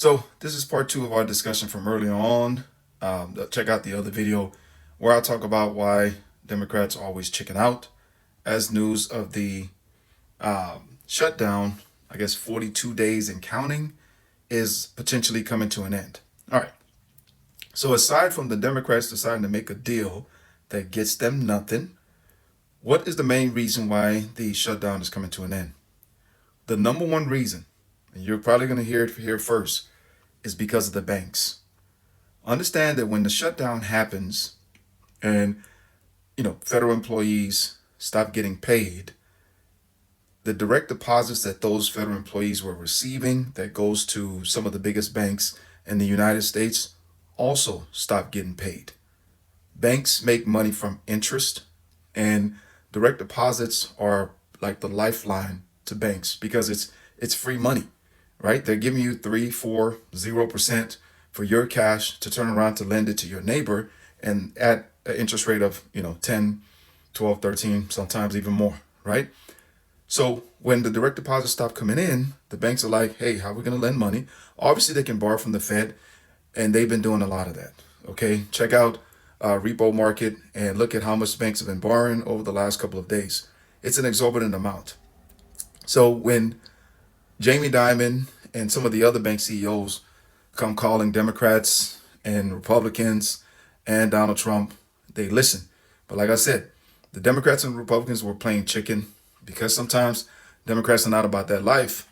So this is part two of our discussion from earlier on. Check out the other video where I talk about why Democrats always chicken out as news of the shutdown, I guess 42 days and counting, is potentially coming to an end. All right. So aside from the Democrats deciding to make a deal that gets them nothing, what is the main reason why the shutdown is coming to an end? The number one reason, and you're probably going to hear it here first, is because of the banks. Understand that when the shutdown happens and federal employees stop getting paid, the direct deposits that those federal employees were receiving that goes to some of the biggest banks in the United States also stop getting paid. Banks make money from interest, and direct deposits are like the lifeline to banks because it's free money, right? They're giving you 3, 4, 0% for your cash to turn around to lend it to your neighbor and at an interest rate of 10, 12, 13, sometimes even more, right? So when the direct deposits stop coming in, the banks are like, hey, how are we going to lend money? Obviously, they can borrow from the Fed, and they've been doing a lot of that. Okay, check out repo market and look at how much banks have been borrowing over the last couple of days. It's an exorbitant amount. So when Jamie Dimon and some of the other bank CEOs come calling Democrats and Republicans and Donald Trump, they listen. But like I said, the Democrats and Republicans were playing chicken because sometimes Democrats are not about that life.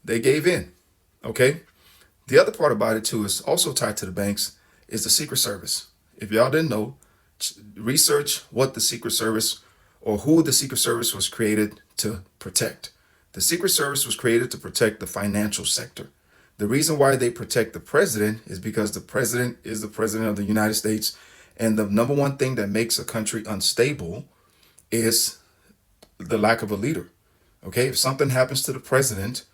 They gave in. Okay. The other part about it too is also tied to the banks is the Secret Service. If y'all didn't know, research what the Secret Service or who the Secret Service was created to protect. The Secret Service was created to protect the financial sector. The reason why they protect the president is because the president is the president of the United States. And the number one thing that makes a country unstable is the lack of a leader. Okay, if something happens to the president,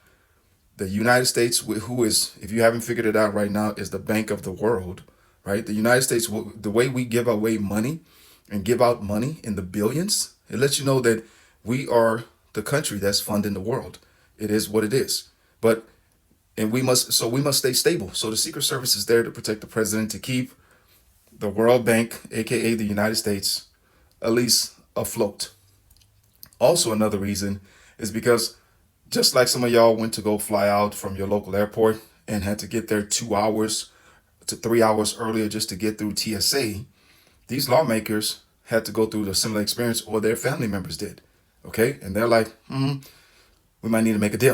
the United States, who is, if you haven't figured it out right now, is the bank of the world, right? The United States, the way we give away money and give out money in the billions, it lets you know that we are the country that's funding the world. It is what it is. We must stay stable. So the Secret Service is there to protect the president, to keep the World Bank, aka the United States, at least afloat. Also, another reason is because just like some of y'all went to go fly out from your local airport and had to get there 2 hours to 3 hours earlier just to get through TSA, these lawmakers had to go through the similar experience, or their family members did. Okay, and they're like, we might need to make a deal.